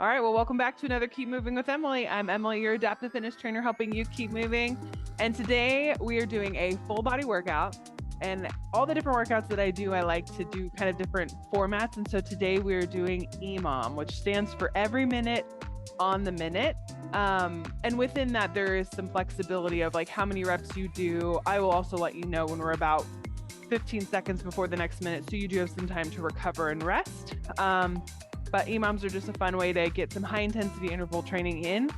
All right, well, welcome back to another Keep Moving with Emily. I'm Emily, your adaptive fitness trainer, helping you keep moving. And today we are doing a full body workout. And all the different workouts that I do, I like to do kind of different formats. And so today we are doing EMOM, which stands for every minute on the minute. And within that, there is some flexibility of like how many reps you do. I will also let you know when we're about 15 seconds before the next minute, so you do have some time to recover and rest. But EMOMs are just a fun way to get some high intensity interval training in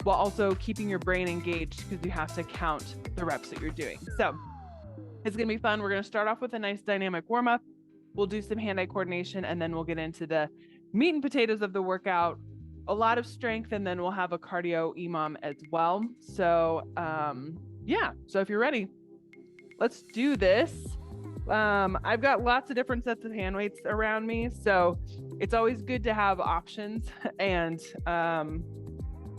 while also keeping your brain engaged because you have to count the reps that you're doing. So it's going to be fun. We're going to start off with a nice dynamic warm up. We'll do some hand-eye coordination, and then we'll get into the meat and potatoes of the workout, a lot of strength, and then we'll have a cardio EMOM as well. So yeah, so if you're ready, let's do this. I've got lots of different sets of hand weights around me, so it's always good to have options. And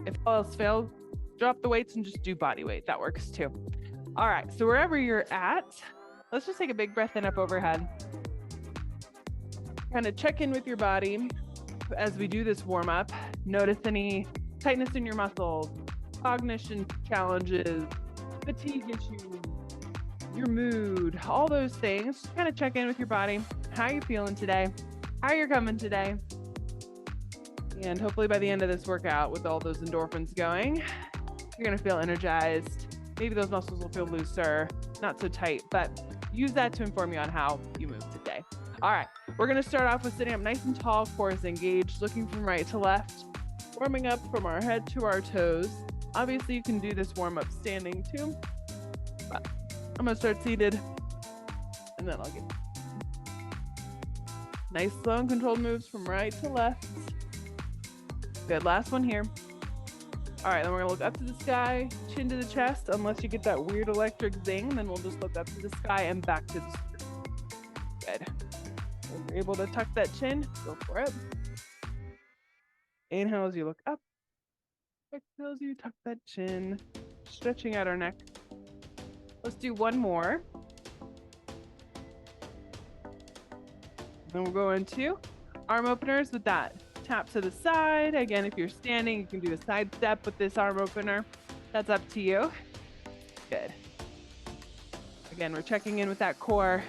if all else fails, drop the weights and just do body weight. That works too. All right, so wherever you're at, let's just take a big breath in up overhead. Kind of check in with your body as we do this warm up. Notice any tightness in your muscles, cognition challenges, fatigue issues, your mood, all those things. Just kind of check in with your body. How you feeling today? How you're coming today? And hopefully by the end of this workout, with all those endorphins going, you're gonna feel energized. Maybe those muscles will feel looser, not so tight, but use that to inform you on how you move today. All right, we're gonna start off with sitting up nice and tall, core is engaged, looking from right to left, warming up from our head to our toes. Obviously, you can do this warm up standing too, but I'm gonna start seated, and then I'll get nice, slow and controlled moves from right to left. Good, last one here. All right, then we're gonna look up to the sky, chin to the chest, unless you get that weird electric zing, then we'll just look up to the sky and back to the screen. Good. If you're able to tuck that chin, go for it. Inhale as you look up. Exhale as you tuck that chin, stretching out our neck. Let's do one more. Then we'll go into arm openers with that tap to the side. Again, if you're standing, you can do a side step with this arm opener. That's up to you. Good. Again, we're checking in with that core,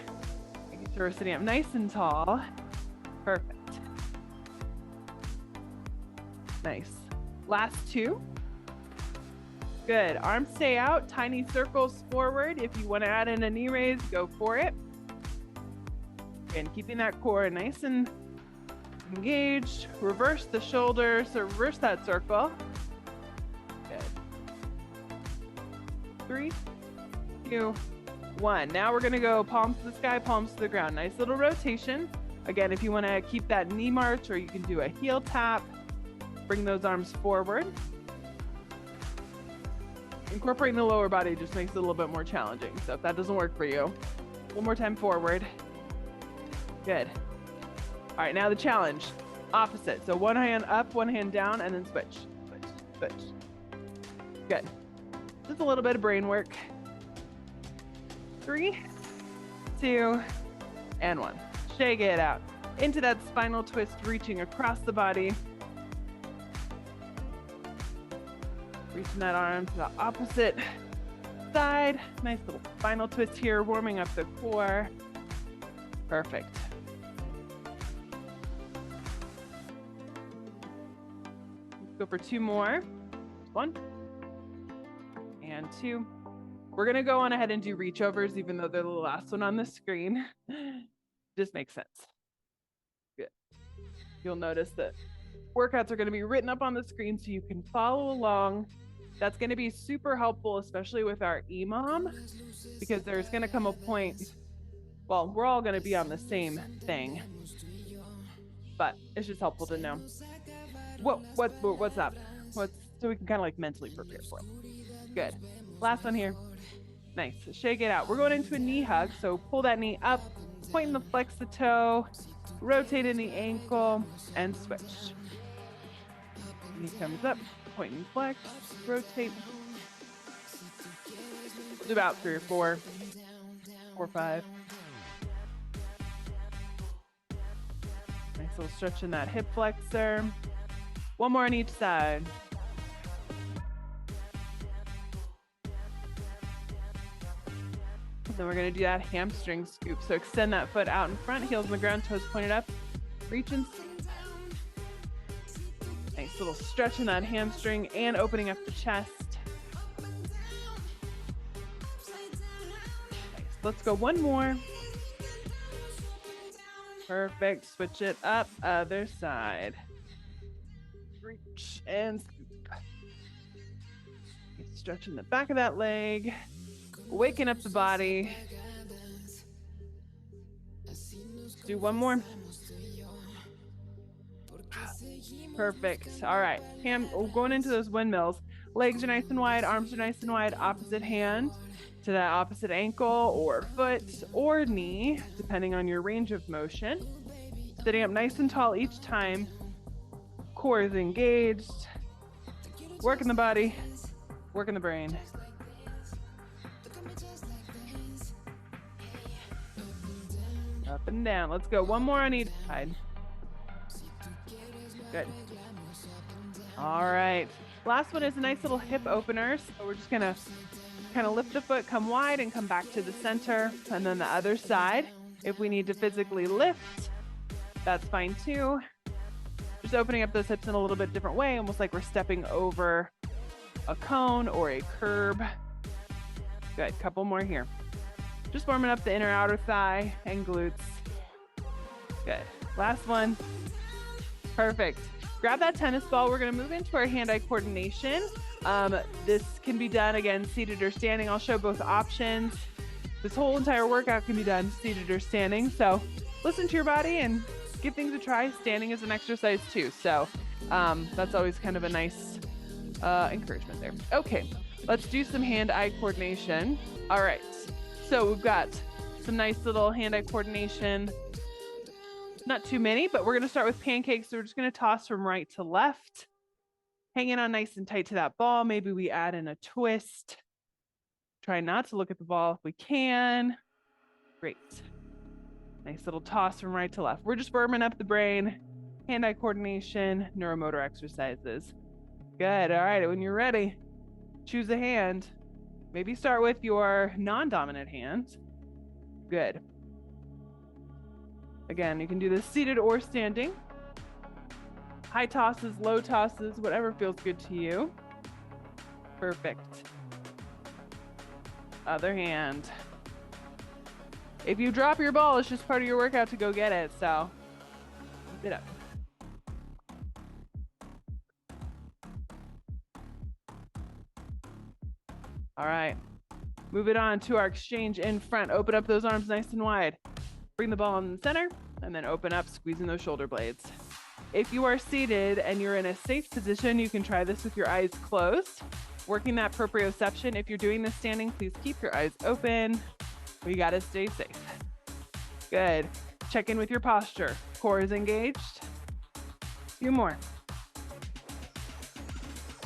making sure we're sitting up nice and tall. Perfect. Nice. Last two. Good. Arms stay out, tiny circles forward. If you want to add in a knee raise, go for it. And keeping that core nice and engaged. Reverse the shoulders, so reverse that circle. Good. 3, 2, 1. Now we're going to go palms to the sky, palms to the ground. Nice little rotation. Again, if you want to keep that knee march, or you can do a heel tap, bring those arms forward. Incorporating the lower body just makes it a little bit more challenging. So if that doesn't work for you, one more time forward. Good. All right, now the challenge. Opposite. So one hand up, one hand down, and then switch, switch, switch. Good. Just a little bit of brain work. 3, 2, and 1. Shake it out. Into that spinal twist, reaching across the body. Reaching that arm to the opposite side. Nice little spinal twist here, warming up the core. Perfect. Let's go for 2 more. 1 and 2. We're gonna go on ahead and do reach overs, even though they're the last one on the screen. Just makes sense. Good. You'll notice that workouts are going to be written up on the screen so you can follow along. That's going to be super helpful, especially with our EMOM, because there's going to come a point, well, we're all going to be on the same thing, but it's just helpful to know what's up, so we can kind of like mentally prepare for it. Good. Last one here. Nice. Shake it out. We're going into a knee hug, so pull that knee up, point in the flex the toe, rotate in the ankle, and switch. Knee comes up, point and flex, rotate. Do about 3 or 4, 4 or 5. Nice little stretch in that hip flexor. One more on each side. Then we're gonna do that hamstring scoop. So extend that foot out in front, heels on the ground, toes pointed up, reach and scoop. Nice little stretch in that hamstring and opening up the chest. Nice. Let's go one more. Perfect. Switch it up. Other side. Reach and scoop. Stretching the back of that leg. Waking up the body. Do one more. Perfect. All right. Going into those windmills. Legs are nice and wide. Arms are nice and wide. Opposite hand to that opposite ankle or foot or knee, depending on your range of motion. Sitting up nice and tall each time. Core is engaged. Working the body. Working the brain. Up and down. Let's go. One more on each side. Good. All right. Last one is a nice little hip opener. So we're just going to kind of lift the foot, come wide, and come back to the center. And then the other side. If we need to physically lift, that's fine too. Just opening up those hips in a little bit different way, almost like we're stepping over a cone or a curb. Good. Couple more here. Just warming up the inner outer thigh and glutes. Good. Last one. Perfect. Grab that tennis ball. We're going to move into our hand-eye coordination. This can be done, again, seated or standing. I'll show both options. This whole entire workout can be done seated or standing. So listen to your body and give things a try. Standing is an exercise too. So that's always kind of a nice encouragement there. Okay, let's do some hand-eye coordination. All right. So we've got some nice little hand-eye coordination. Not too many, but we're going to start with pancakes. So we're just going to toss from right to left, hanging on nice and tight to that ball. Maybe we add in a twist. Try not to look at the ball if we can. Great. Nice little toss from right to left. We're just warming up the brain, hand-eye coordination, neuromotor exercises. Good. All right. When you're ready, choose a hand. Maybe start with your non-dominant hand. Good. Again, you can do this seated or standing. High tosses, low tosses, whatever feels good to you. Perfect. Other hand. If you drop your ball, it's just part of your workout to go get it, so keep it up. All right, move it on to our exchange in front. Open up those arms nice and wide. Bring the ball in the center and then open up, squeezing those shoulder blades. If you are seated and you're in a safe position, you can try this with your eyes closed, working that proprioception. If you're doing this standing, please keep your eyes open. We gotta stay safe. Good. Check in with your posture. Core is engaged. A few more.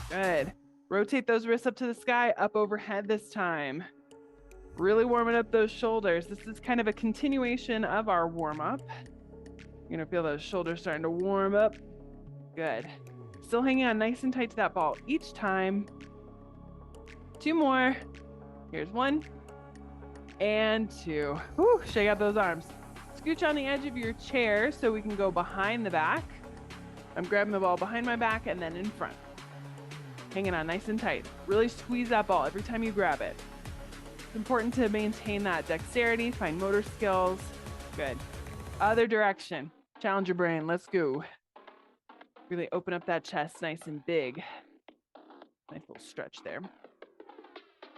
Good. Rotate those wrists up to the sky, up overhead this time. Really warming up those shoulders. This is kind of a continuation of our warm-up. You're gonna feel those shoulders starting to warm up. Good. Still hanging on nice and tight to that ball each time. Two more. Here's one and two. Whew, shake out those arms. Scooch on the edge of your chair so we can go behind the back. I'm grabbing the ball behind my back and then in front. Hanging on nice and tight. Really squeeze that ball every time you grab it. It's important to maintain that dexterity, fine motor skills. Good. Other direction. Challenge your brain. Let's go. Really open up that chest nice and big. Nice little stretch there.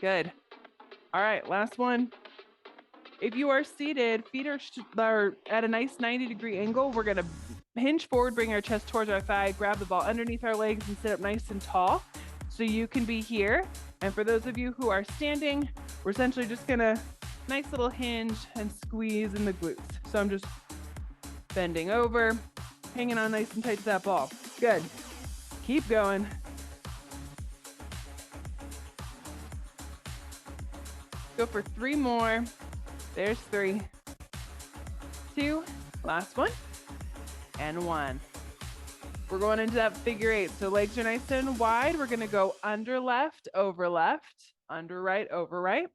Good. All right, last one. If you are seated, feet are at a nice 90-degree angle. We're going to hinge forward, bring our chest towards our thigh, grab the ball underneath our legs and sit up nice and tall. So you can be here. And for those of you who are standing, we're essentially just gonna nice little hinge and squeeze in the glutes. So I'm just bending over, hanging on nice and tight to that ball. Good. Keep going. Go for three more. There's three. Two. Last one. And one. We're going into that figure 8. So legs are nice and wide. We're going to go under left, over left, under right, over right.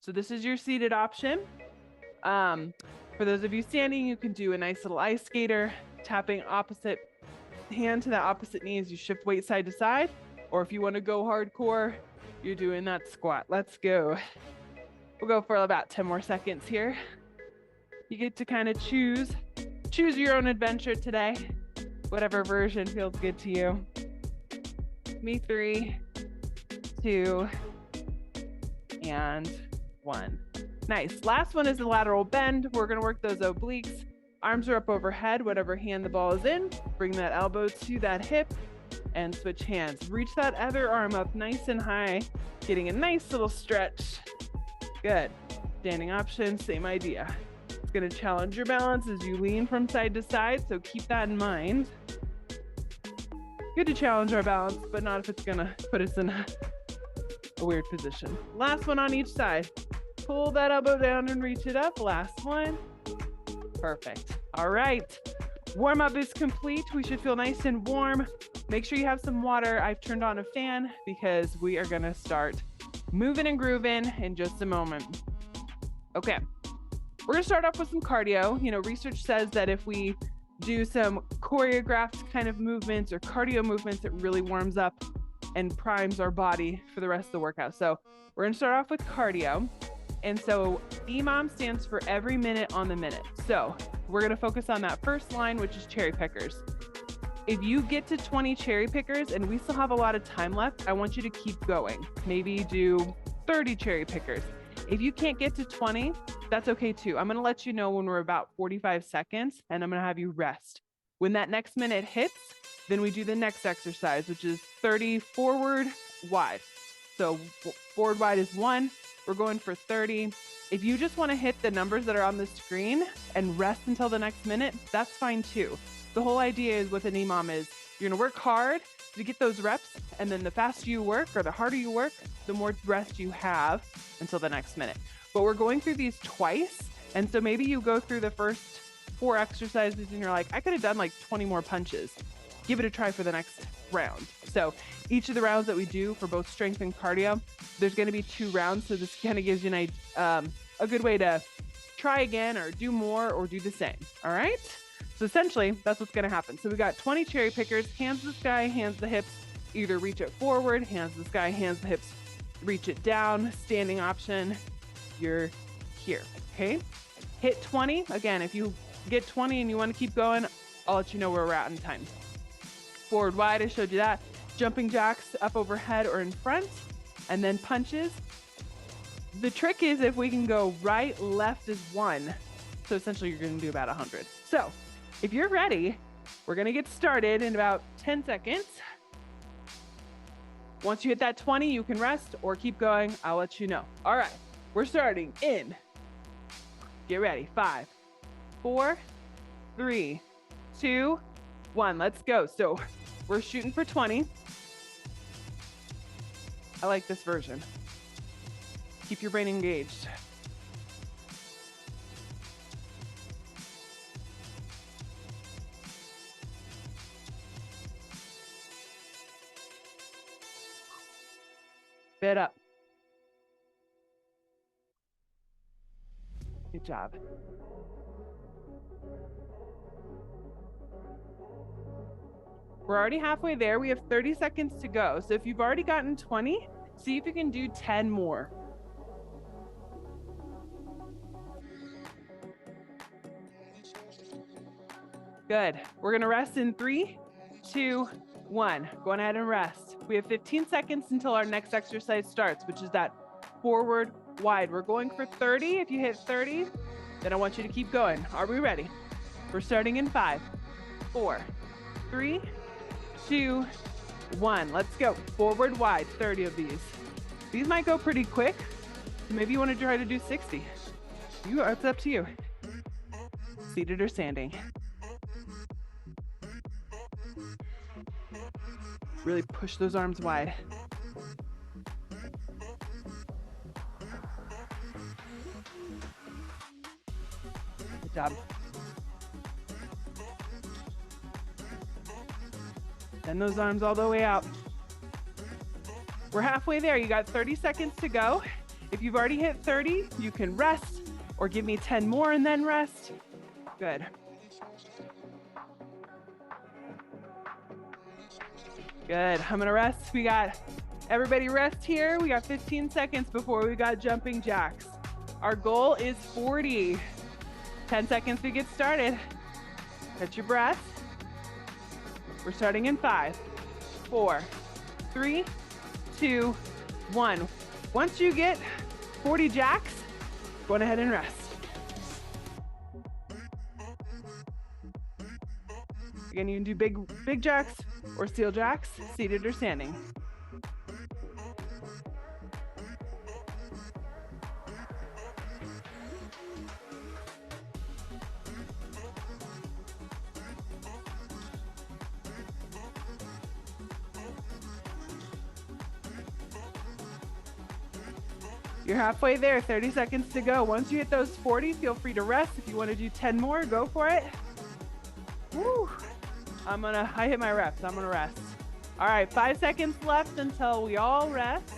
So this is your seated option. For those of you standing, you can do a nice little ice skater, tapping opposite hand to that opposite knee as you shift weight side to side. Or if you want to go hardcore, you're doing that squat. Let's go. We'll go for about 10 more seconds here. You get to kind of choose your own adventure today, whatever version feels good to you. Me 3, 2, and 1. Nice. Last one is the lateral bend. We're going to work those obliques. Arms are up overhead, whatever hand the ball is in. Bring that elbow to that hip and switch hands. Reach that other arm up nice and high, getting a nice little stretch. Good. Standing option, same idea. It's going to challenge your balance as you lean from side to side, so keep that in mind. Good to challenge our balance, but not if it's going to put us in a weird position. Last one on each side. Pull that elbow down and reach it up. Last one. Perfect. All right. Warm up is complete. We should feel nice and warm. Make sure you have some water. I've turned on a fan because we are going to start moving and grooving in just a moment. Okay. We're going to start off with some cardio. You know, research says that if we do some choreographed kind of movements or cardio movements, it really warms up and primes our body for the rest of the workout. So we're going to start off with cardio. And so EMOM stands for every minute on the minute. So we're going to focus on that first line, which is cherry pickers. If you get to 20 cherry pickers and we still have a lot of time left, I want you to keep going. Maybe do 30 cherry pickers. If you can't get to 20, that's okay too. I'm going to let you know when we're about 45 seconds and I'm going to have you rest. When that next minute hits, then we do the next exercise, which is 30 forward wide. So forward wide is 1. We're going for 30. If you just want to hit the numbers that are on the screen and rest until the next minute, that's fine too. The whole idea is with an EMOM is you're going to work hard to get those reps, and then the faster you work or the harder you work, the more rest you have until the next minute. But we're going through these twice, and so maybe you go through the first 4 exercises and you're like, I could have done like 20 more punches. Give it a try for the next round. So each of the rounds that we do for both strength and cardio, there's going to be 2 rounds. So this kind of gives you a good way to try again or do more or do the same. All right. So essentially that's what's going to happen. So we got 20 cherry pickers, hands to the sky, hands to the hips, either reach it forward, hands to the sky, hands to the hips, reach it down, standing option. You're here. Okay. Hit 20. Again, if you get 20 and you want to keep going, I'll let you know where we're at in time. Forward wide, I showed you that. Jumping jacks up overhead or in front, and then punches. The trick is if we can go right, left is 1. So essentially you're going to do about 100. So if you're ready, we're going to get started in about 10 seconds. Once you hit that 20, you can rest or keep going. I'll let you know. All right, we're starting in. Get ready. 5, 4, 3, 2, 1. Let's go. So we're shooting for 20. I like this version. Keep your brain engaged. Bit up. Good job. We're already halfway there. We have 30 seconds to go. So if you've already gotten 20, see if you can do 10 more. Good. We're going to rest in 3, 2, 1. Go ahead and rest. We have 15 seconds until our next exercise starts, which is that forward wide. We're going for 30. If you hit 30, then I want you to keep going. Are we ready? We're starting in 5, 4, 3, 2, 1. Let's go. Forward wide, 30 of these. These might go pretty quick. So maybe you want to try to do 60. It's up to you. Seated or standing. Really push those arms wide. Good job. Send those arms all the way out. We're halfway there. You got 30 seconds to go. If you've already hit 30, you can rest or give me 10 more and then rest. Good. Good. I'm gonna rest. We got everybody rest here. We got 15 seconds before we got jumping jacks. Our goal is 40. 10 seconds to get started. Catch your breath. We're starting in 5, 4, 3, 2, 1. Once you get 40 jacks, go ahead and rest. Again, you can do big jacks or steel jacks, seated or standing. You're halfway there, 30 seconds to go. Once you hit those 40, feel free to rest. If you want to do 10 more, go for it. Woo. I hit my reps, I'm gonna rest. All right, 5 seconds left until we all rest.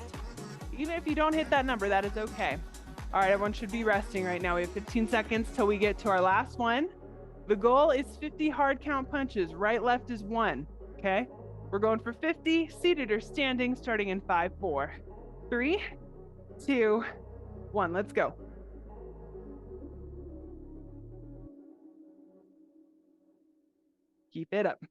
Even if you don't hit that number, that is okay. All right, everyone should be resting right now. We have 15 seconds till we get to our last one. The goal is 50 hard count punches. Right, left is 1, okay? We're going for 50, seated or standing, starting in 5, 4, 3, 2, 1, let's go. Keep it up.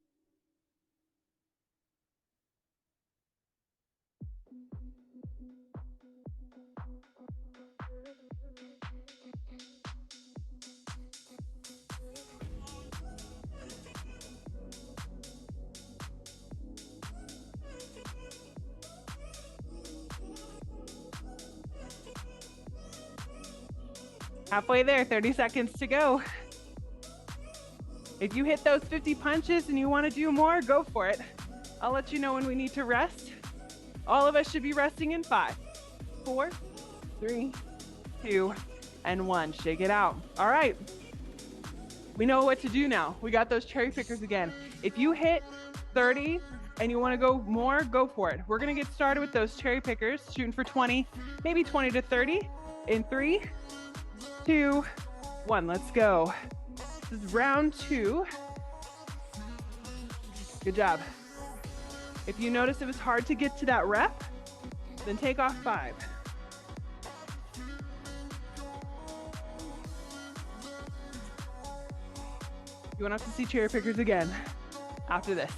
Halfway there, 30 seconds to go. If you hit those 50 punches and you want to do more, go for it. I'll let you know when we need to rest. All of us should be resting in 5, 4, 3, 2, and 1. Shake it out. All right. We know what to do now. We got those cherry pickers again. If you hit 30 and you want to go more, go for it. We're going to get started with those cherry pickers, shooting for 20, maybe 20 to 30 in 3, 2, 1. Let's go. This is round 2. Good job. If you notice it was hard to get to that rep, then take off 5. You won't have to see cherry pickers again after this.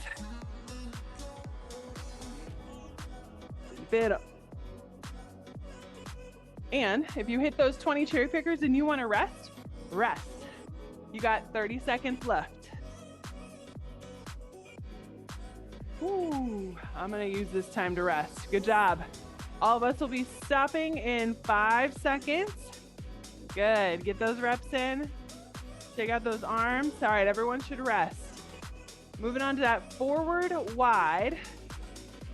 Keep it up. And if you hit those 20 cherry pickers and you want to rest, rest. You got 30 seconds left. Ooh, I'm gonna use this time to rest. Good job. All of us will be stopping in 5 seconds. Good, get those reps in. Take out those arms. All right, everyone should rest. Moving on to that forward wide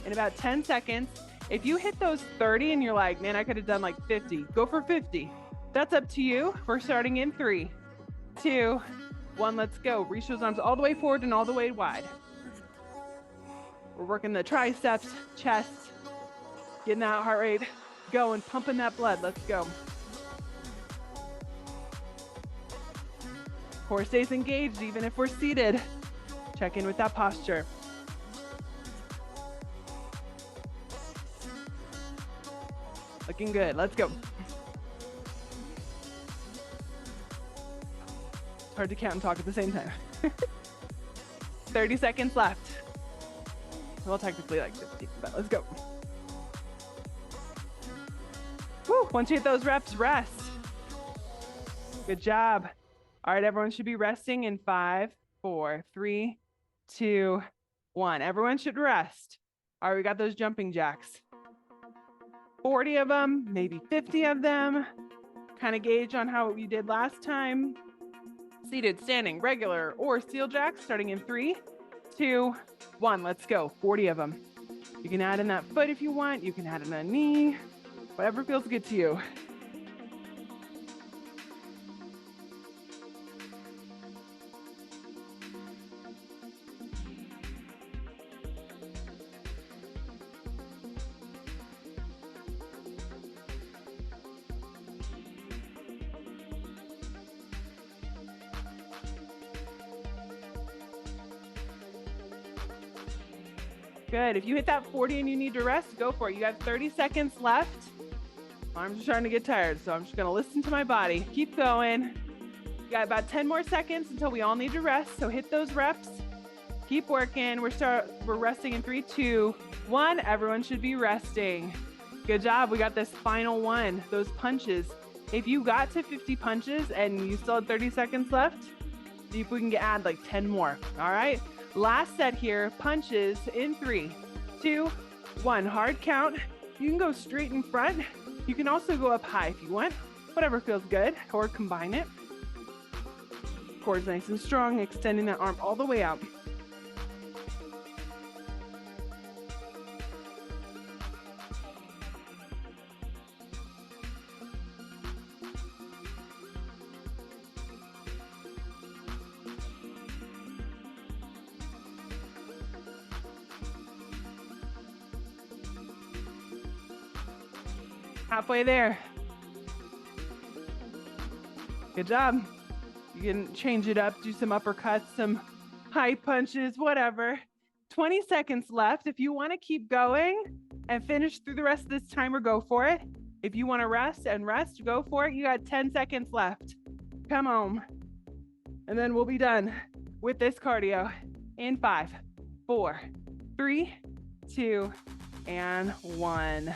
in about 10 seconds. If you hit those 30 and you're like, man, I could have done like 50, go for 50. That's up to you. We're starting in 3, 2, 1, let's go. Reach those arms all the way forward and all the way wide. We're working the triceps, chest, getting that heart rate going, pumping that blood. Let's go. Core stays engaged even if we're seated. Check in with that posture. Looking good. Let's go. It's hard to count and talk at the same time. 30 seconds left. Well, technically like 50, but let's go. Woo. Once you hit those reps, rest. Good job. All right, everyone should be resting in 5, 4, 3, 2, 1. Everyone should rest. All right, we got those jumping jacks. 40 of them, maybe 50 of them. Kind of gauge on how you did last time. Seated, standing, regular, or steel jacks, starting in 3, 2, 1. Let's go. 40 of them. You can add in that foot if you want. You can add in a knee. Whatever feels good to you. Good. If you hit that 40 and you need to rest, go for it. You have 30 seconds left. I'm just starting to get tired, so I'm just gonna listen to my body. Keep going. You got about 10 more seconds until we all need to rest, so hit those reps. Keep working. We're resting in 3, 2, 1. Everyone should be resting. Good job. We got this final one, those punches. If you got to 50 punches and you still had 30 seconds left, see if we can add like 10 more. All right. Last set here, punches in 3, 2, 1. Hard count. You can go straight in front. You can also go up high if you want, whatever feels good, or combine it. Core's nice and strong, extending that arm all the way out. Halfway there. Good job. You can change it up, do some uppercuts, some high punches, whatever. 20 seconds left. If you want to keep going and finish through the rest of this timer, go for it. If you want to rest, go for it. You got 10 seconds left. Come on. And then we'll be done with this cardio in 5, 4, 3, 2, and 1.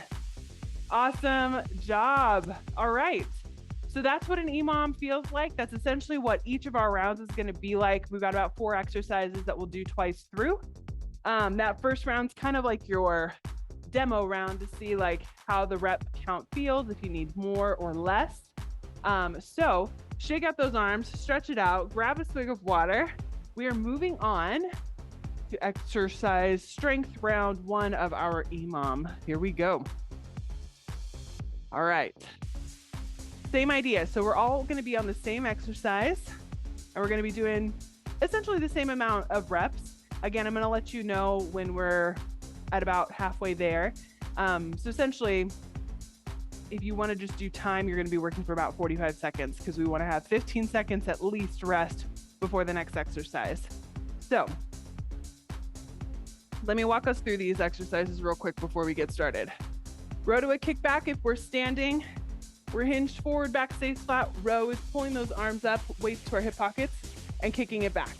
Awesome job. All right. So that's what an EMOM feels like. That's essentially what each of our rounds is going to be like. We've got about 4 exercises that we'll do twice through. That first round's kind of like your demo round to see like how the rep count feels, if you need more or less. So shake out those arms, stretch it out, grab a swig of water. We are moving on to exercise strength round 1 of our EMOM. Here we go. All right. Same idea. So we're all going to be on the same exercise and we're going to be doing essentially the same amount of reps. Again, I'm going to let you know when we're at about halfway there. So essentially, if you want to just do time, you're going to be working for about 45 seconds because we want to have 15 seconds at least rest before the next exercise. So let me walk us through these exercises real quick before we get started. Row to a kickback. If we're standing, we're hinged forward, back stays flat. Row is pulling those arms up, weights to our hip pockets, and kicking it back.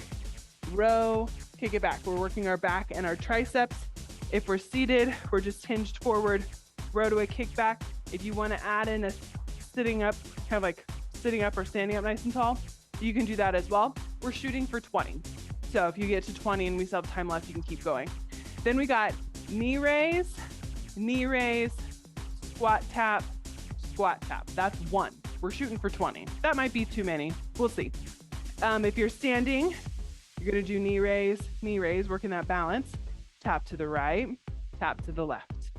Row, kick it back. We're working our back and our triceps. If we're seated, we're just hinged forward. Row to a kickback. If you want to add in a sitting up, kind of like sitting up or standing up nice and tall, you can do that as well. We're shooting for 20. So if you get to 20 and we still have time left, you can keep going. Then we got knee raise, squat tap, squat tap. That's 1. We're shooting for 20. That might be too many. We'll see. If you're standing, you're going to do knee raise, working that balance. Tap to the right, tap to the left.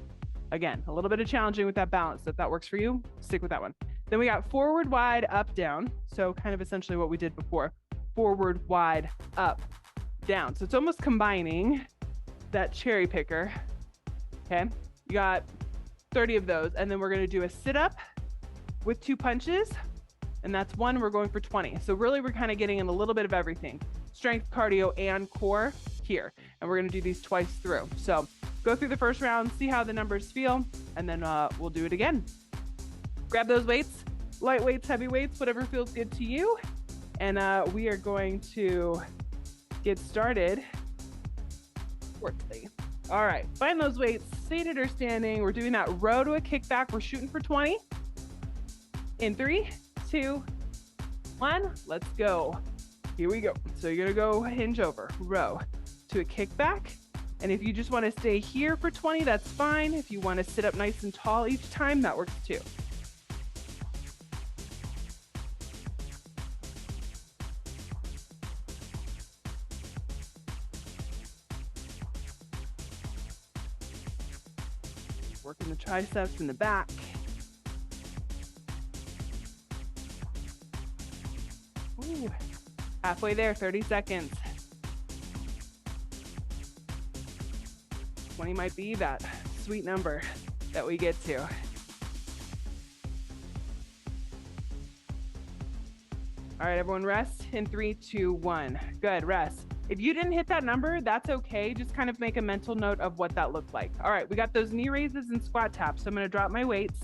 Again, a little bit of challenging with that balance. If that works for you, stick with that one. Then we got forward, wide, up, down. So kind of essentially what we did before. Forward, wide, up, down. So it's almost combining that cherry picker. Okay. You got 30 of those. And then we're going to do a sit up with 2 punches. And that's 1. We're going for 20. So really we're kind of getting in a little bit of everything. Strength, cardio, and core here. And we're going to do these twice through. So go through the first round, see how the numbers feel, and then we'll do it again. Grab those weights, light weights, heavy weights, whatever feels good to you. And we are going to get started shortly. All right, find those weights, seated or standing. We're doing that row to a kickback. We're shooting for 20. In 3, 2, 1, let's go. Here we go. So you're gonna go hinge over, row to a kickback. And if you just wanna stay here for 20, that's fine. If you wanna sit up nice and tall each time, that works too. Working the triceps in the back. Ooh, halfway there, 30 seconds. 20 might be that sweet number that we get to. All right, everyone rest in 3, 2, 1. Good, rest. If you didn't hit that number, that's okay. Just kind of make a mental note of what that looked like. All right, we got those knee raises and squat taps. So I'm gonna drop my weights.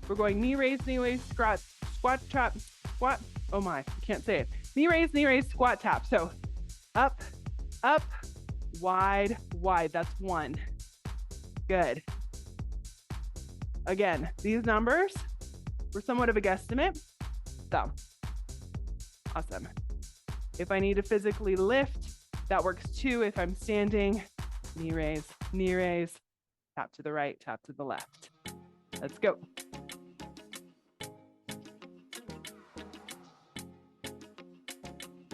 We're going knee raise, squat, squat, tap, squat. Oh my, I can't say it. Knee raise, squat, tap. So up, up, wide, wide. That's 1. Good. Again, these numbers were somewhat of a guesstimate. So, awesome. If I need to physically lift, that works too. If I'm standing, knee raise, tap to the right, tap to the left. Let's go.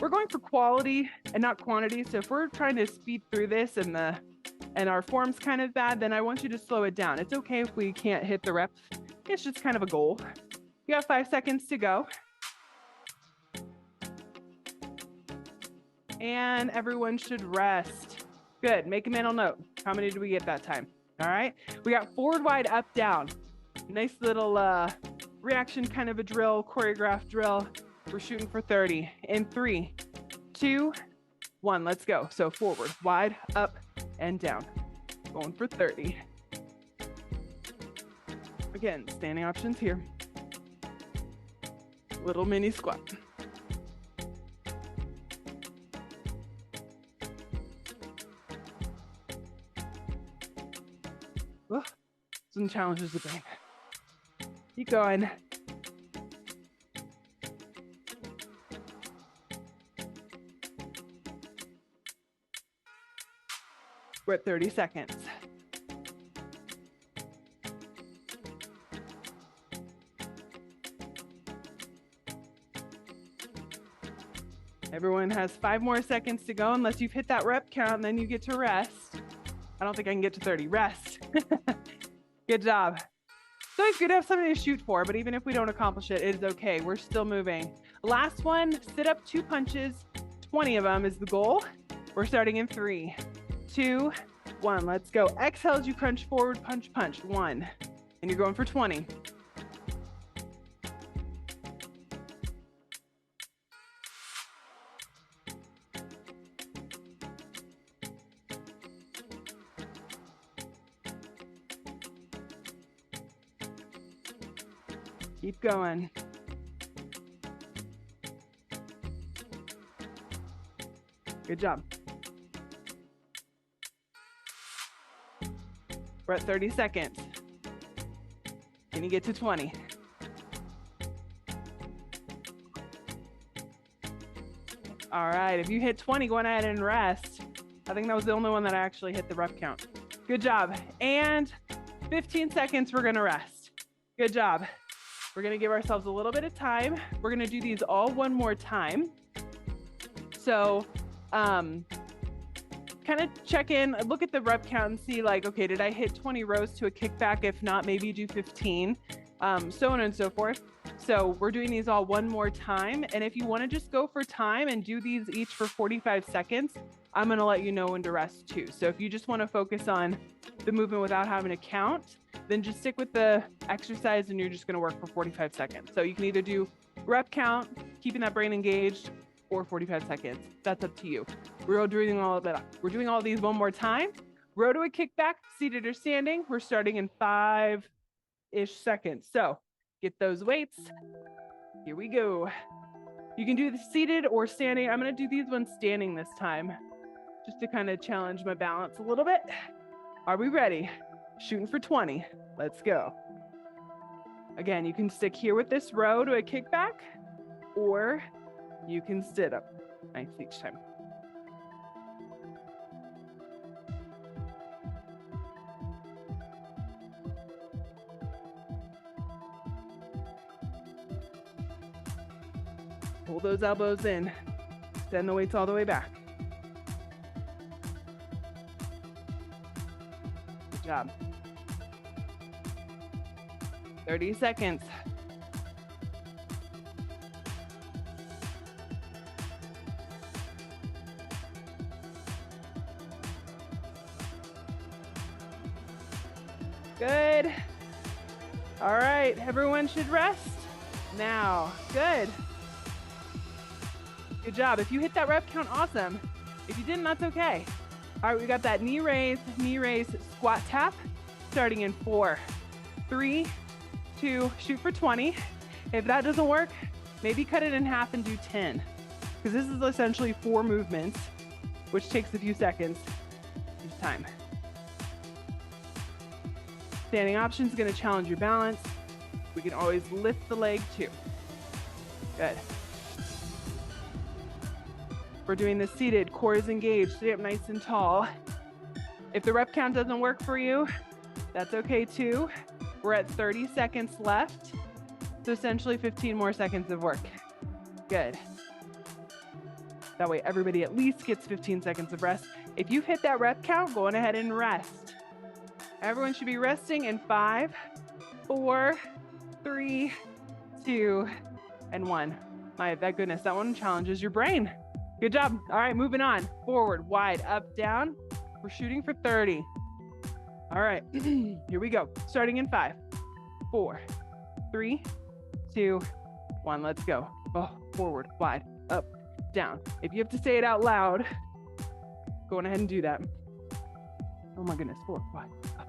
We're going for quality and not quantity. So if we're trying to speed through this and our form's kind of bad, then I want you to slow it down. It's okay if we can't hit the reps. It's just kind of a goal. You have 5 seconds to go. And everyone should rest. Good, make a mental note. How many did we get that time? All right, we got forward, wide, up, down. Nice little reaction kind of a drill, choreographed drill. We're shooting for 30 in 3, 2, 1, let's go. So forward, wide, up, and down. Going for 30. Again, standing options here. Little mini squat. Oh, some challenges the brain. Keep going. We're at 30 seconds. Everyone has 5 more seconds to go unless you've hit that rep count, and then you get to rest. I don't think I can get to 30. Rest. Good job. So it's good to have something to shoot for, but even if we don't accomplish it, it is okay. We're still moving. Last one, sit up 2 punches. 20 of them is the goal. We're starting in 3, 2, 1. Let's go. Exhale as you crunch forward, punch, punch. 1. And you're going for 20. Keep going. Good job. We're at 30 seconds. Can you get to 20? All right, if you hit 20, go ahead and rest. I think that was the only one that I actually hit the rep count. Good job. And 15 seconds, we're gonna rest. Good job. We're gonna give ourselves a little bit of time. We're gonna do these all one more time. So, kind of check in, look at the rep count and see like, okay, did I hit 20 rows to a kickback? If not, maybe do 15, so on and so forth. So we're doing these all one more time. And if you want to just go for time and do these each for 45 seconds, I'm going to let you know when to rest too. So if you just want to focus on the movement without having to count, then just stick with the exercise and you're just going to work for 45 seconds. So you can either do rep count, keeping that brain engaged, or 45 seconds. That's up to you. We're doing all of that. We're doing all of these one more time. Row to a kickback, seated or standing. We're starting in 5-ish seconds. So get those weights. Here we go. You can do the seated or standing. I'm gonna do these ones standing this time, just to kind of challenge my balance a little bit. Are we ready? Shooting for 20. Let's go. Again, you can stick here with this row to a kickback, or you can sit up. Nice each time. Pull those elbows in. Extend the weights all the way back. Good job. 30 seconds. Good. All right, everyone should rest now. Good. Good job. If you hit that rep count, awesome. If you didn't, that's okay. All right, we got that knee raise, squat tap, starting in 4, 3, 2, shoot for 20. If that doesn't work, maybe cut it in half and do 10, because this is essentially 4 movements, which takes a few seconds each time. Standing option is going to challenge your balance. We can always lift the leg too. Good. We're doing the seated, core is engaged, stay up nice and tall. If the rep count doesn't work for you, that's okay too. We're at 30 seconds left, so essentially 15 more seconds of work. Good. That way everybody at least gets 15 seconds of rest. If you've hit that rep count, go on ahead and rest. Everyone should be resting in 5, 4, 3, 2, and 1. My goodness, that one challenges your brain. Good job. All right, moving on. Forward, wide, up, down. We're shooting for 30. All right, here we go. Starting in 5, 4, 3, 2, 1. Let's go. Oh, forward, wide, up, down. If you have to say it out loud, go on ahead and do that. Oh my goodness, forward, wide, up.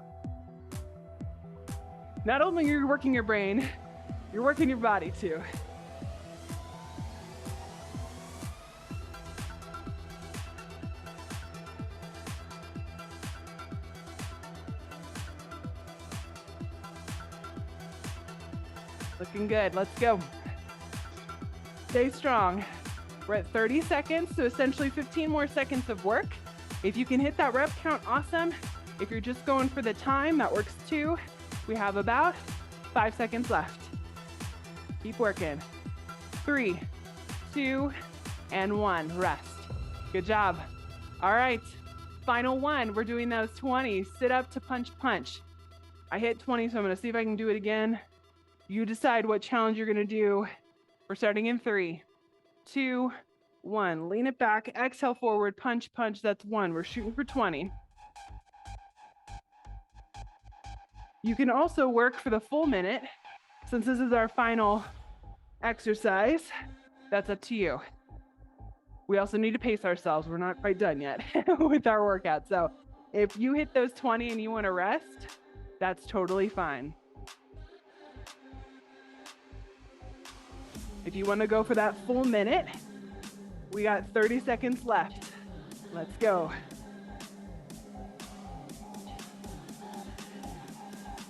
Not only are you working your brain, you're working your body too. Looking good. Let's go. Stay strong. We're at 30 seconds, so essentially 15 more seconds of work. If you can hit that rep count, awesome. If you're just going for the time, that works too. We have about 5 seconds left. Keep working. 3, 2, and 1. Rest. Good job. All right. Final one. We're doing those 20. Sit up to punch, punch. I hit 20, so I'm going to see if I can do it again. You decide what challenge you're going to do. We're starting in 3, 2, 1. Lean it back. Exhale forward. Punch, punch. That's 1. We're shooting for 20. You can also work for the full minute. Since this is our final exercise, that's up to you. We also need to pace ourselves. We're not quite done yet with our workout. So if you hit those 20 and you want to rest, that's totally fine. If you want to go for that full minute, we got 30 seconds left. Let's go.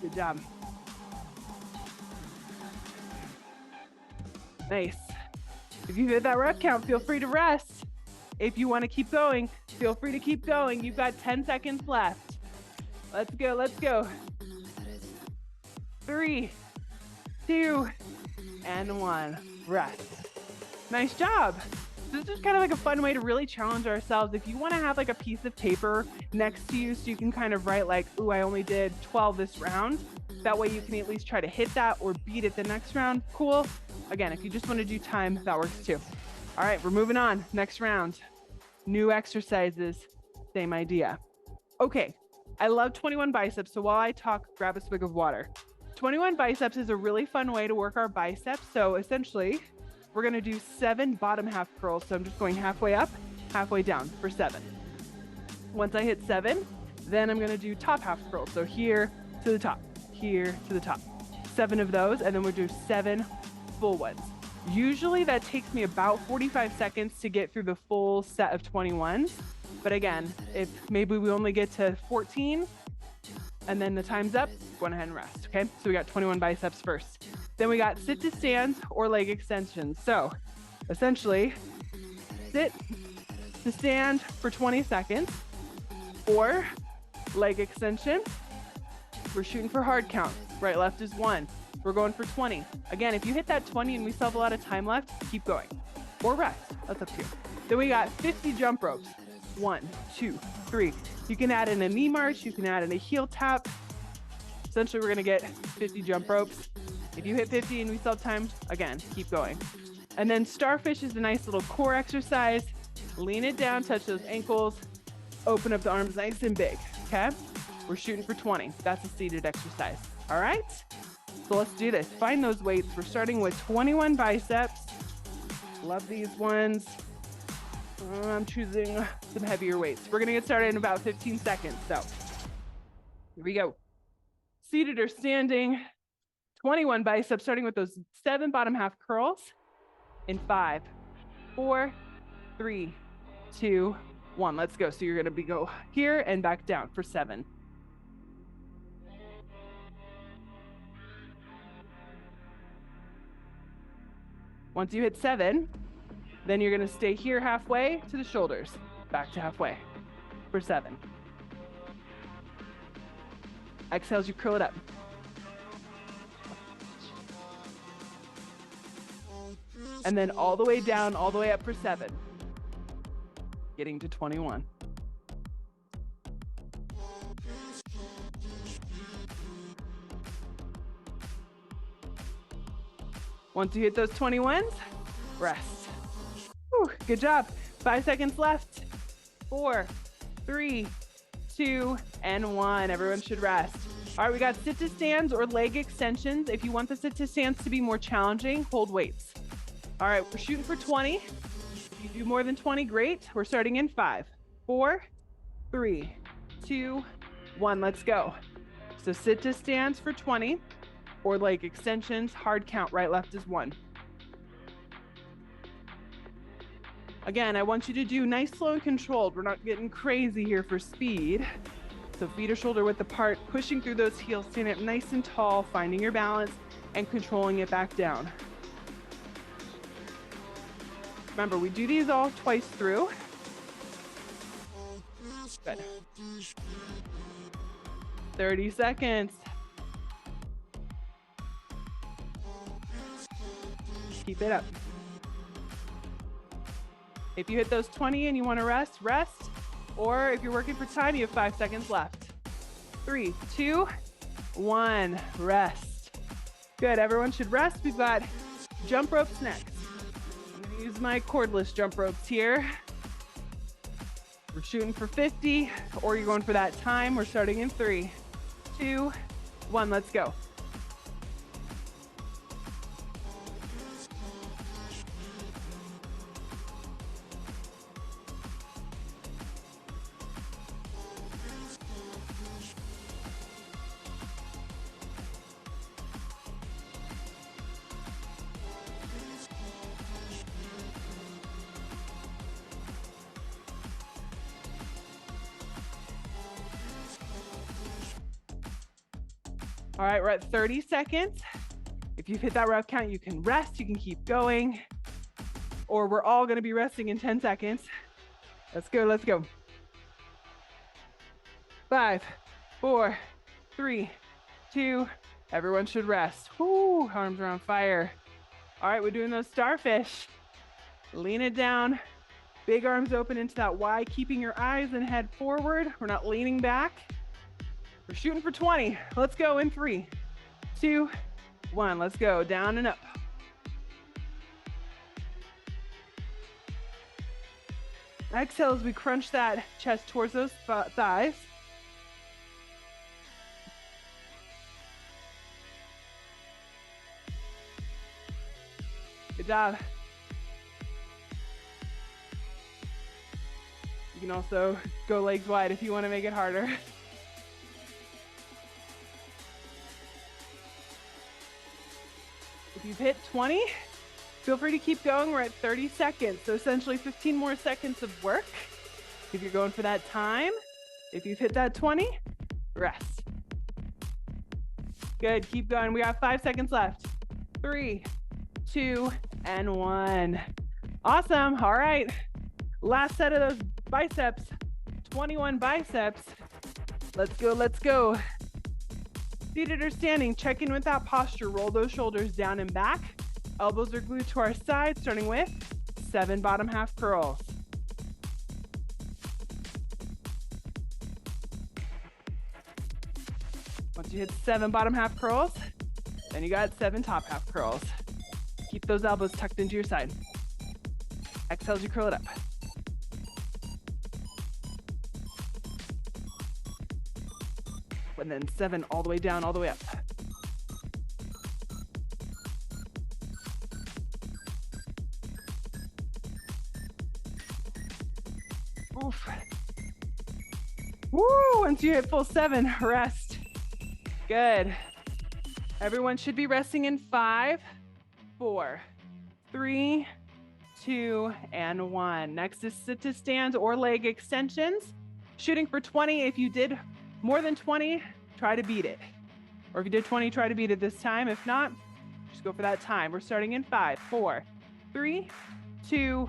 Good job. Nice. If you hit that rep count, feel free to rest. If you want to keep going, feel free to keep going. You've got 10 seconds left. Let's go, let's go. 3, 2, and 1. Rest. Nice job. This is kind of like a fun way to really challenge ourselves. If you want to have like a piece of paper next to you so you can kind of write like, ooh, I only did 12 this round. That way you can at least try to hit that or beat it the next round. Cool. Again, if you just want to do time, that works too. All right, we're moving on. Next round. New exercises. Same idea. Okay, I love 21 biceps. So while I talk, grab a swig of water. 21 biceps is a really fun way to work our biceps. So essentially, we're going to do 7 bottom half curls. So I'm just going halfway up, halfway down for 7. Once I hit 7, then I'm going to do top half curls. So here to the top, here to the top. 7 of those, and then we'll do 7 full ones. Usually that takes me about 45 seconds to get through the full set of 21s. But again, if maybe we only get to 14 and then the time's up, go ahead and rest, okay? So we got 21 biceps first. Then we got sit to stand or leg extensions. So essentially, sit to stand for 20 seconds or leg extension. We're shooting for hard count. Right, left is 1. We're going for 20. Again, if you hit that 20 and we still have a lot of time left, keep going. Or rest, that's up to you. Then we got 50 jump ropes. 1, 2, 3. You can add in a knee march, you can add in a heel tap. Essentially, we're gonna get 50 jump ropes. If you hit 50 and we still have time, again, keep going. And then starfish is a nice little core exercise. Lean it down, touch those ankles, open up the arms nice and big, okay? We're shooting for 20. That's a seated exercise, all right? So let's do this. Find those weights. We're starting with 21 biceps. Love these ones. I'm choosing some heavier weights. We're gonna get started in about 15 seconds. So here we go. Seated or standing, 21 biceps, starting with those 7 bottom half curls in 5, 4, 3, 2, 1. Let's go. So you're gonna go here and back down for 7. Once you hit 7, then you're gonna stay here halfway to the shoulders, back to halfway for 7. Exhale as you curl it up. And then all the way down, all the way up for 7. Getting to 21. Once you hit those 21s, rest. Whew, good job. 5 seconds left. 4, 3, 2, and 1. Everyone should rest. All right, we got sit to stands or leg extensions. If you want the sit to stands to be more challenging, hold weights. All right, we're shooting for 20. If you do more than 20, great. We're starting in 5, 4, 3, 2, 1. Let's go. So sit to stands for 20 or leg extensions, hard count, right, left is 1. Again, I want you to do nice, slow, and controlled. We're not getting crazy here for speed. So feet are shoulder width apart, pushing through those heels, standing up nice and tall, finding your balance, and controlling it back down. Remember, we do these all twice through. Good. 30 seconds. Keep it up. If you hit those 20 and you want to rest, rest. Or if you're working for time, you have 5 seconds left. 3, 2, 1, rest. Good, everyone should rest. We've got jump ropes next. I'm gonna use my cordless jump ropes here. We're shooting for 50, or you're going for that time. We're starting in 3, 2, 1, let's go. All right, we're at 30 seconds. If you've hit that rep count, you can rest, you can keep going, or we're all gonna be resting in 10 seconds. Let's go, let's go. 5, 4, 3, 2, everyone should rest. Whoo, arms are on fire. All right, we're doing those starfish. Lean it down, big arms open into that Y, keeping your eyes and head forward. We're not leaning back. We're shooting for 20. Let's go in 3, 2, 1. Let's go down and up. Exhale as we crunch that chest towards those thighs. Good job. You can also go legs wide if you want to make it harder. If you've hit 20, feel free to keep going. We're at 30 seconds, so essentially 15 more seconds of work. If you're going for that time, if you've hit that 20, rest. Good, keep going. We got 5 seconds left. 3, 2, and 1. Awesome, all right. Last set of those biceps, 21 biceps. Let's go, let's go. Seated or standing, check in with that posture. Roll those shoulders down and back. Elbows are glued to our sides, starting with 7 bottom half curls. Once you hit 7 bottom half curls, then you got 7 top half curls. Keep those elbows tucked into your side. Exhale as you curl it up. And then 7 all the way down, all the way up. Once you hit full 7, rest. Good. Everyone should be resting in 5, 4, 3, 2, and 1. Next is sit to stands or leg extensions. Shooting for 20. If you did more than 20, try to beat it. Or if you did 20, try to beat it this time. If not, just go for that time. We're starting in 5, 4, 3, 2,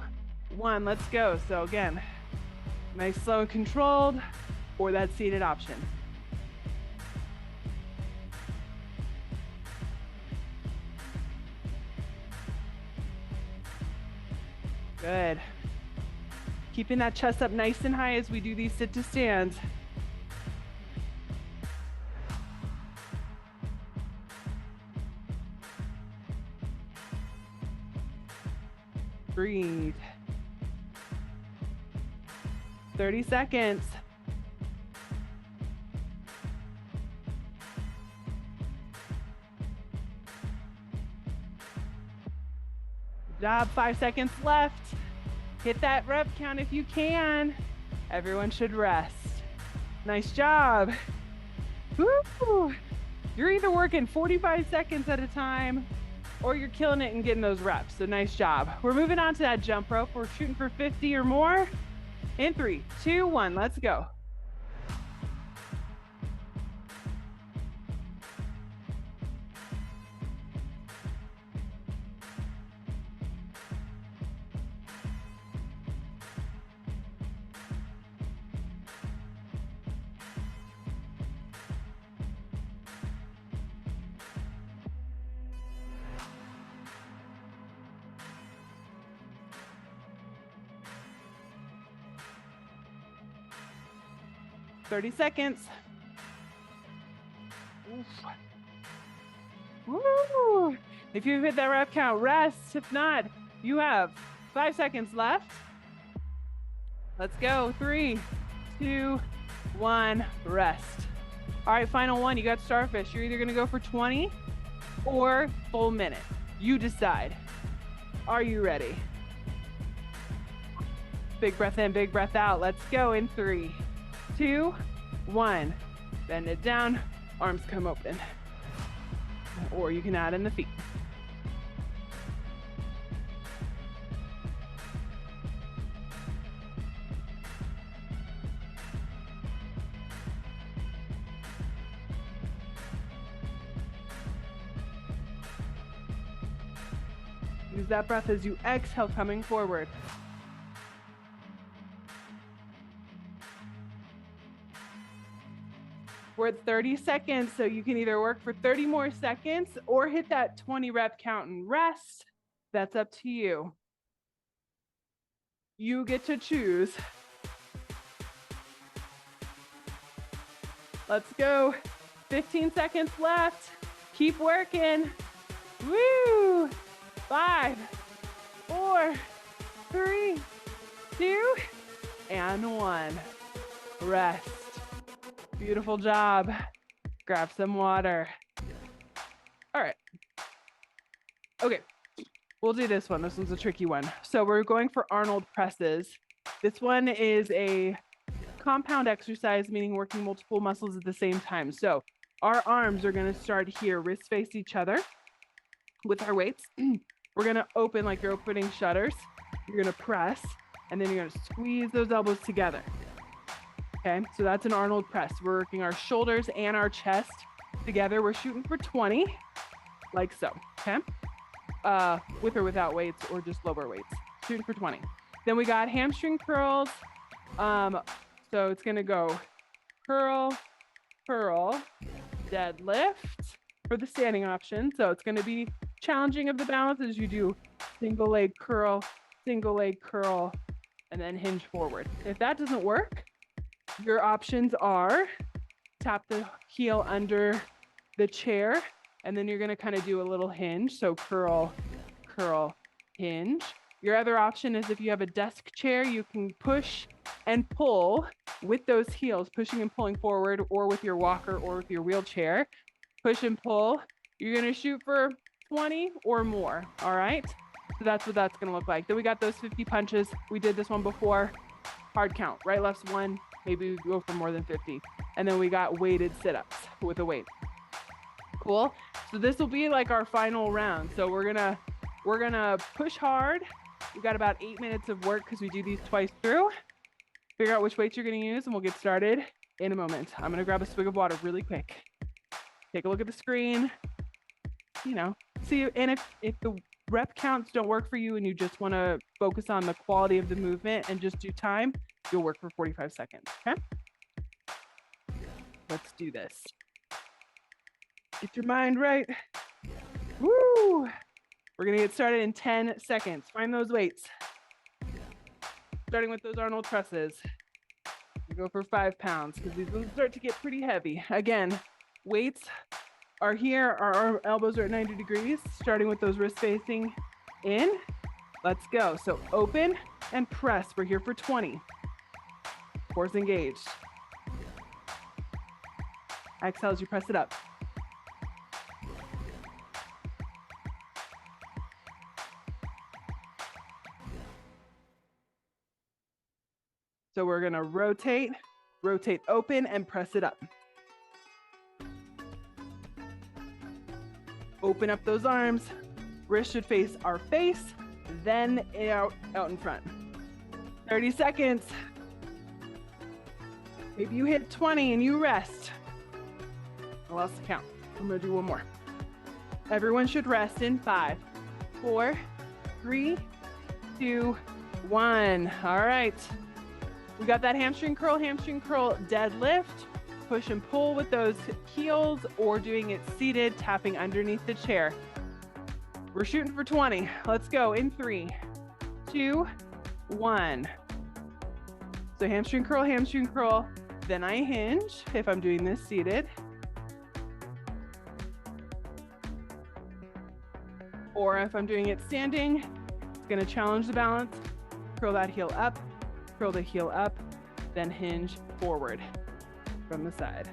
1. Let's go. So again, nice, slow, and controlled, or that seated option. Good. Keeping that chest up nice and high as we do these sit to stands. Breathe. 30 seconds. Good job, 5 seconds left. Hit that rep count if you can. Everyone should rest. Nice job. Woo! You're either working 45 seconds at a time or you're killing it and getting those reps. So nice job. We're moving on to that jump rope. We're shooting for 50 or more. In 3, 2, 1, let's go. Thirty seconds. Oof. Woo! If you've hit that rep count, rest. If not, you have 5 seconds left. Let's go. 3, 2, 1, rest. All right, final one. You got starfish. You're either going to go for 20 or full minute. You decide. Are you ready? Big breath in, big breath out. Let's go in 3, 2, 1. Bend it down, arms come open. Or you can add in the feet. Use that breath as you exhale, coming forward. We're at 30 seconds, so you can either work for 30 more seconds or hit that 20 rep count and rest. That's up to you. You get to choose. Let's go. 15 seconds left. Keep working. Woo! 5, 4, 3, 2, and 1. Rest. Beautiful job. Grab some water. All right. Okay. We'll do this one. This one's a tricky one. So we're going for Arnold presses. This one is a compound exercise, meaning working multiple muscles at the same time. So our arms are going to start here, wrists face each other with our weights. We're going to open like you're opening shutters. You're going to press, and then you're going to squeeze those elbows together. Okay, so that's an Arnold press. We're working our shoulders and our chest together. We're shooting for 20, like so, okay? With or without weights or just lower weights. Shooting for 20. Then we got hamstring curls. So it's gonna go curl, curl, deadlift for the standing option. So it's gonna be challenging of the balance as you do single leg curl, and then hinge forward. If that doesn't work, your options are tap the heel under the chair, and then you're going to kind of do a little hinge. So curl, curl, hinge. Your other option is if you have a desk chair, you can push and pull with those heels, pushing and pulling forward, or with your walker or with your wheelchair. Push and pull. You're going to shoot for 20 or more. All right. So that's what that's going to look like. Then we got those 50 punches. We did this one before. Hard count. Right, left's 1. Maybe we go for more than 50. And then we got weighted sit-ups with a weight. Cool. So this will be like our final round. So we're gonna push hard. We've got about 8 minutes of work because we do these twice through. Figure out which weights you're gonna use and we'll get started in a moment. I'm gonna grab a swig of water really quick. Take a look at the screen, you know, see, and if the rep counts don't work for you and you just wanna focus on the quality of the movement and just do time, you'll work for 45 seconds, okay? Let's do this. Get your mind right. Woo! We're gonna get started in 10 seconds. Find those weights. Starting with those Arnold presses. We go for 5 pounds because these ones start to get pretty heavy. Again, weights are here, our elbows are at 90 degrees, starting with those wrists facing in. Let's go. So open and press. We're here for 20. Core's engaged. Exhale as you press it up. So we're gonna rotate open and press it up. Open up those arms. Wrist should face our face, then out in front. 30 seconds. Maybe you hit 20 and you rest. I lost the count. I'm gonna do one more. Everyone should rest in 5, 4, 3, 2, 1. All right. We got that hamstring curl deadlift. Push and pull with those heels or doing it seated, tapping underneath the chair. We're shooting for 20. Let's go in 3, 2, 1. So hamstring curl, then I hinge if I'm doing this seated. Or if I'm doing it standing, it's gonna challenge the balance. Curl that heel up, curl the heel up, then hinge forward from the side.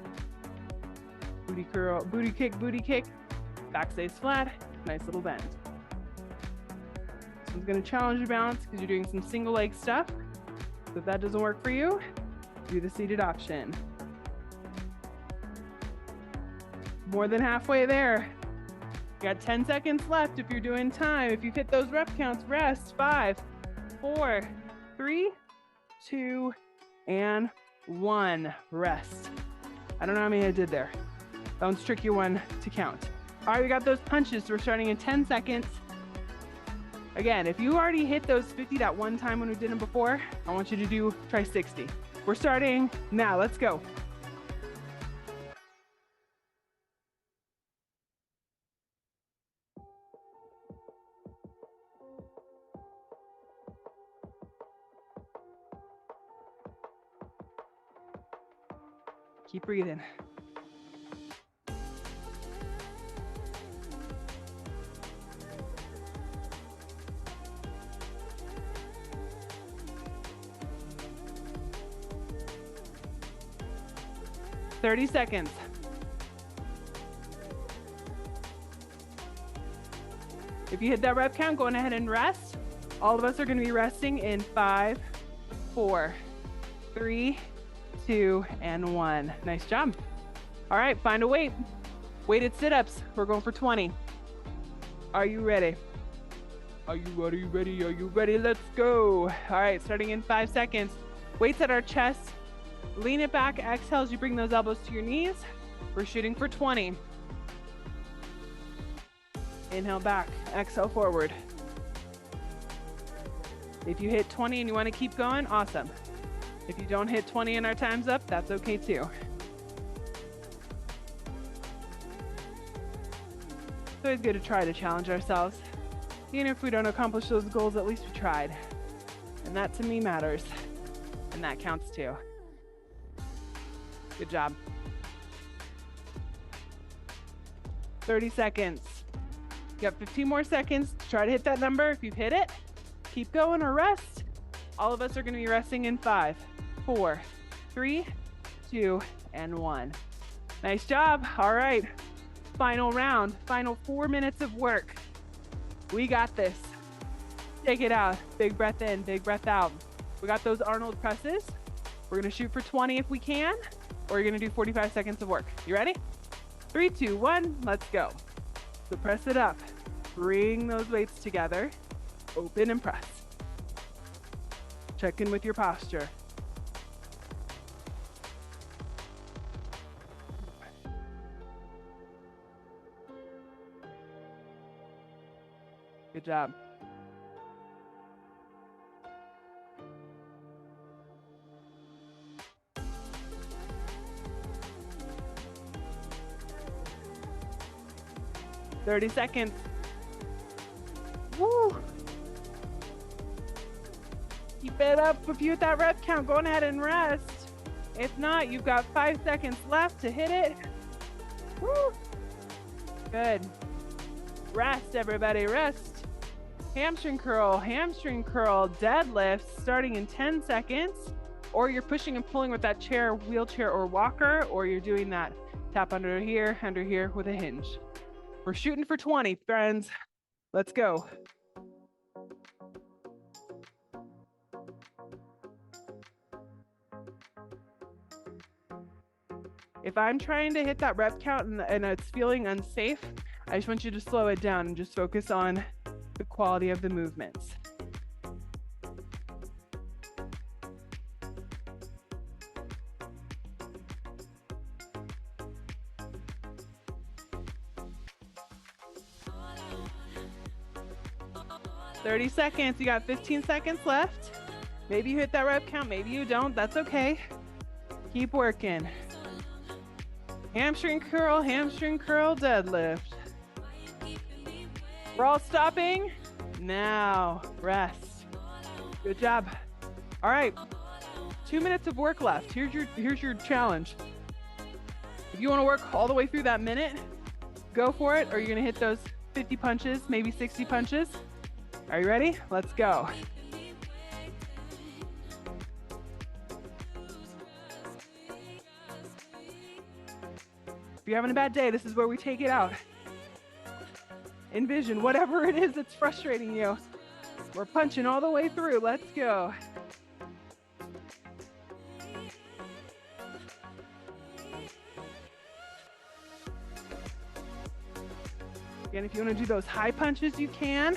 Booty curl, booty kick, back stays flat, nice little bend. This one's gonna challenge your balance because you're doing some single leg stuff. So if that doesn't work for you, do the seated option. More than halfway there. You got 10 seconds left if you're doing time. If you've hit those rep counts, rest. 5, 4, 3, 2, and 1. Rest. I don't know how many I did there. That one's a tricky one to count. All right, we got those punches. So we're starting in 10 seconds. Again, if you already hit those 50 that one time when we did them before, I want you to try 60. We're starting now. Let's go. Keep breathing. Thirty seconds. If you hit that rep count, go on ahead and rest. All of us are going to be resting in 5, 4, 3, 2, and 1. Nice job. All right, find a weight. Weighted sit-ups. We're going for 20. Are you ready? Are you ready? Are you ready? Let's go. All right, starting in 5 seconds. Weights at our chest. Lean it back. Exhale as you bring those elbows to your knees. We're shooting for 20. Inhale back. Exhale forward. If you hit 20 and you want to keep going, awesome. If you don't hit 20 and our time's up, that's okay too. It's always good to try to challenge ourselves. Even if we don't accomplish those goals, at least we tried. And that to me matters. And that counts too. Good job. 30 seconds. You got 15 more seconds to try to hit that number. If you've hit it, keep going or rest. All of us are going to be resting in 5, 4, 3, 2, and 1. Nice job. All right. Final round. Final 4 minutes of work. We got this. Take it out. Big breath in, big breath out. We got those Arnold presses. We're going to shoot for 20 if we can. or you're gonna do 45 seconds of work. You ready? 3, 2, 1, let's go. So press it up. Bring those weights together. Open and press. Check in with your posture. Good job. Thirty seconds. Woo! Keep it up. If you hit that rep count, go ahead and rest. If not, you've got 5 seconds left to hit it. Woo! Good. Rest, everybody, rest. Hamstring curl, deadlifts starting in 10 seconds. Or you're pushing and pulling with that chair, wheelchair, or walker, or you're doing that tap under here with a hinge. We're shooting for 20, friends. Let's go. If I'm trying to hit that rep count and it's feeling unsafe, I just want you to slow it down and just focus on the quality of the movements. $30 seconds. You got 15 seconds left. Maybe you hit that rep count, maybe you don't. That's okay. Keep working. Hamstring curl, deadlift. We're all stopping. Now, rest. Good job. All right, 2 minutes of work left. Here's your challenge. If you want to work all the way through that minute, go for it, or you're gonna hit those 50 punches, maybe 60 punches. Are you ready? Let's go. If you're having a bad day, this is where we take it out. Envision whatever it is that's frustrating you. We're punching all the way through. Let's go. Again, if you want to do those high punches, you can.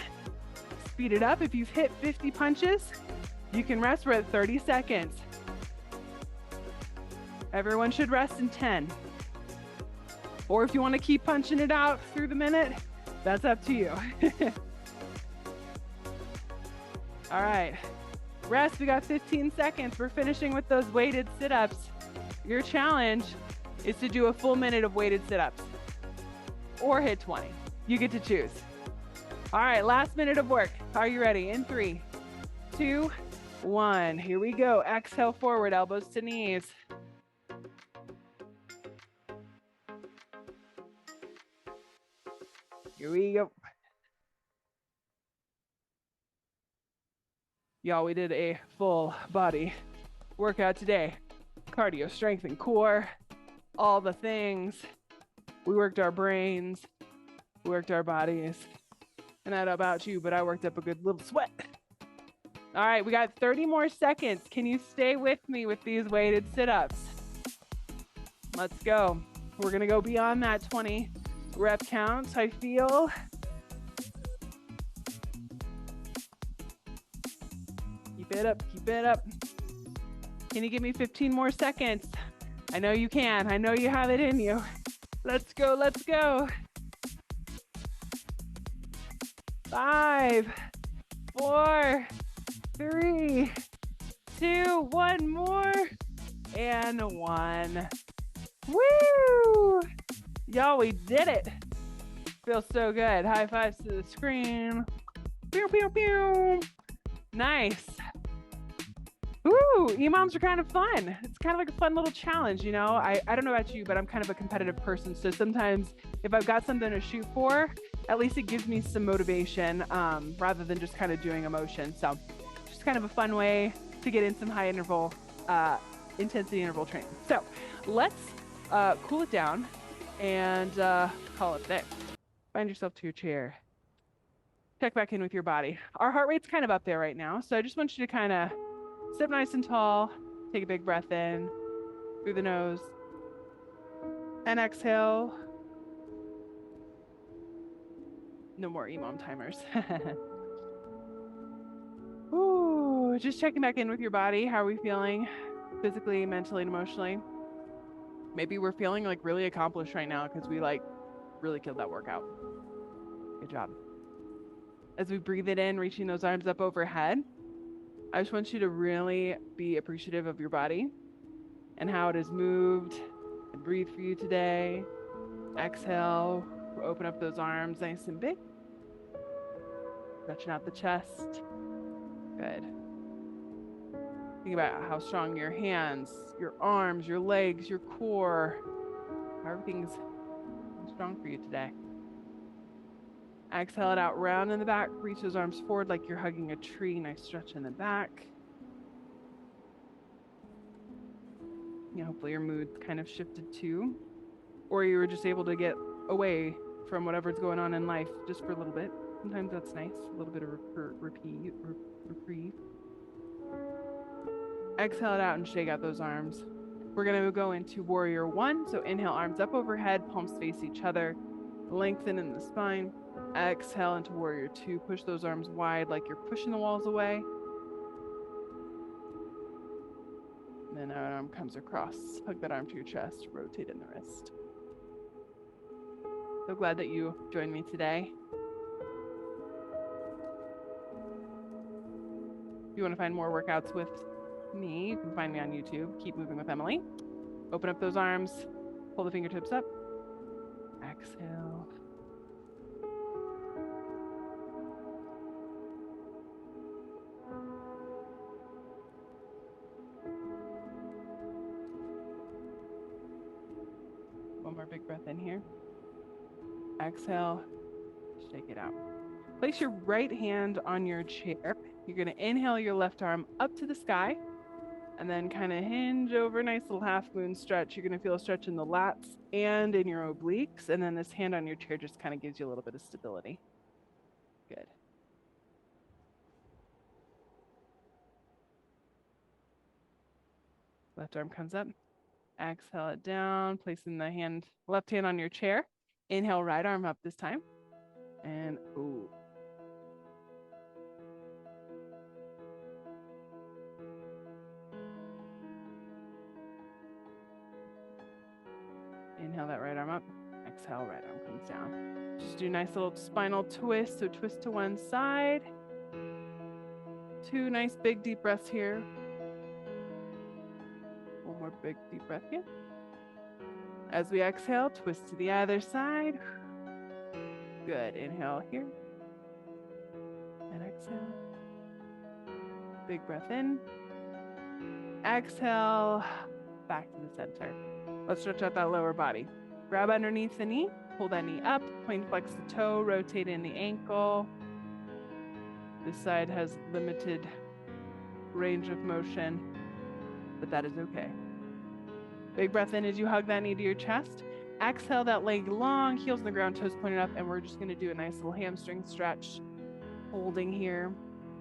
Speed it up. If you've hit 50 punches, you can rest. We're at 30 seconds. Everyone should rest in 10. Or if you want to keep punching it out through the minute, that's up to you. All right, rest. We got 15 seconds. We're finishing with those weighted sit-ups. Your challenge is to do a full minute of weighted sit-ups or hit 20. You get to choose. All right, last minute of work. Are you ready? In 3, 2, 1. Here we go. Exhale forward, elbows to knees. Here we go. Y'all, we did a full body workout today. Cardio, strength, and core. All the things. We worked our brains. We worked our bodies. And I don't know about you, but I worked up a good little sweat. All right, we got 30 more seconds. Can you stay with me with these weighted sit-ups? Let's go. We're gonna go beyond that 20 rep count, I feel. Keep it up, keep it up. Can you give me 15 more seconds? I know you can. I know you have it in you. Let's go, let's go. 5, 4, 3, 2, 1 more, and 1. Woo! Y'all, we did it. Feels so good. High fives to the screen. Pew, pew, pew. Nice. Ooh, EMOMs are kind of fun. It's kind of like a fun little challenge, you know? I don't know about you, but I'm kind of a competitive person. So sometimes if I've got something to shoot for, at least it gives me some motivation rather than just kind of doing emotion. So just kind of a fun way to get in some high interval, intensity interval training. So let's cool it down and call it there. Find yourself to your chair. Check back in with your body. Our heart rate's kind of up there right now. So I just want you to kind of sit nice and tall, take a big breath in through the nose, And exhale. No more EMOM timers. Ooh, just checking back in with your body. How are we feeling physically, mentally, and emotionally? Maybe we're feeling like really accomplished right now because we like really killed that workout. Good job. As we breathe it in, reaching those arms up overhead, I just want you to really be appreciative of your body and how it has moved and breathe for you today. Exhale, open up those arms nice and big. Stretching out the chest. Good. Think about how strong your hands, your arms, your legs, your core, how everything's strong for you today. Exhale it out, round in the back. Reach those arms forward like you're hugging a tree. Nice stretch in the back. Yeah, hopefully your mood's kind of shifted too. Or you were just able to get away from whatever's going on in life just for a little bit. Sometimes that's nice. A little bit of reprieve. Exhale it out and shake out those arms. We're going to go into warrior one. So inhale, arms up overhead, palms face each other. Lengthen in the spine. Exhale into warrior two. Push those arms wide like you're pushing the walls away. And then our arm comes across. Hug that arm to your chest. Rotate in the wrist. So glad that you joined me today. If you want to find more workouts with me, you can find me on YouTube. Keep moving with Emily. Open up those arms. Pull the fingertips up. Exhale. One more big breath in here. Exhale. Shake it out. Place your right hand on your chair. You're going to inhale your left arm up to the sky and then kind of hinge over. Nice little half moon stretch. You're going to feel a stretch in the lats and in your obliques. And then this hand on your chair just kind of gives you a little bit of stability. Good. Left arm comes up. Exhale it down. Placing the left hand on your chair. Inhale, right arm up this time. And ooh. Inhale that right arm up. Exhale, right arm comes down. Just do a nice little spinal twist. So twist to one side. Two nice big deep breaths here. One more big deep breath here. As we exhale, twist to the other side. Good. Inhale here. And exhale. Big breath in. Exhale. Back to the center. Let's stretch out that lower body. Grab underneath the knee. Pull that knee up. Point flex the toe. Rotate in the ankle. This side has limited range of motion, but that is okay. Big breath in as you hug that knee to your chest. Exhale that leg long, heels on the ground, toes pointed up, and we're just going to do a nice little hamstring stretch, holding here.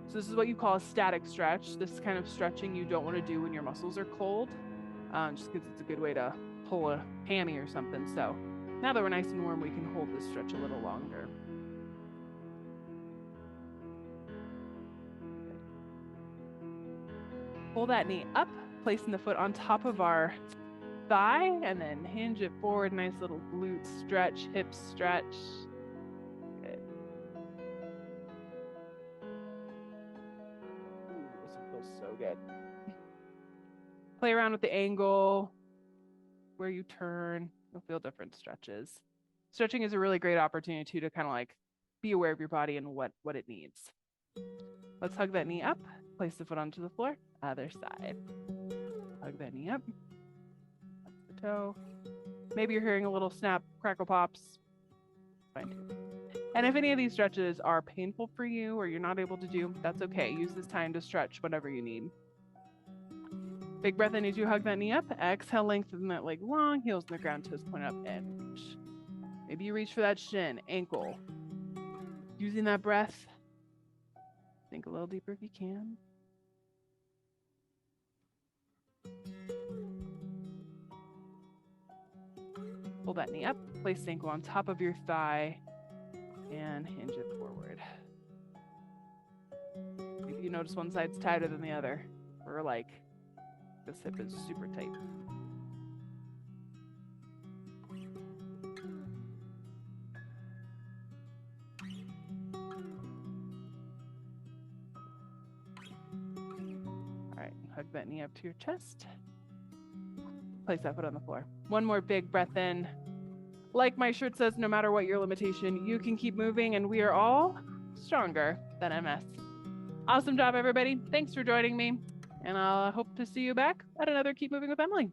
So this is what you call a static stretch. This kind of stretching you don't want to do when your muscles are cold, just because it's a good way to pull a hammy or something. So now that we're nice and warm, we can hold this stretch a little longer. Pull that knee up, placing the foot on top of our thigh, and then hinge it forward. Nice little glute stretch, hip stretch. Good. Ooh, this one feels so good. Play around with the angle, where you turn. You'll feel different stretches. Stretching is a really great opportunity to kind of like be aware of your body and what it needs. Let's hug that knee up. Place the foot onto the floor. Other side. Hug that knee up. The toe. Maybe you're hearing a little snap, crackle pops. Fine too. And if any of these stretches are painful for you or you're not able to do, that's okay. Use this time to stretch whatever you need. Big breath in as you hug that knee up. Exhale, lengthen that leg long. Heels on the ground, toes point up, and reach. Maybe you reach for that shin, ankle. Using that breath. Think a little deeper if you can. Pull that knee up, place the ankle on top of your thigh, and hinge it forward. Maybe you notice one side's tighter than the other, or like this hip is super tight. All right, hug that knee up to your chest. Place that foot on the floor. One more big breath in. Like my shirt says, no matter what your limitation, you can keep moving, and we are all stronger than MS. Awesome job, everybody. Thanks for joining me, and I'll hope to see you back at another Keep Moving with Emily.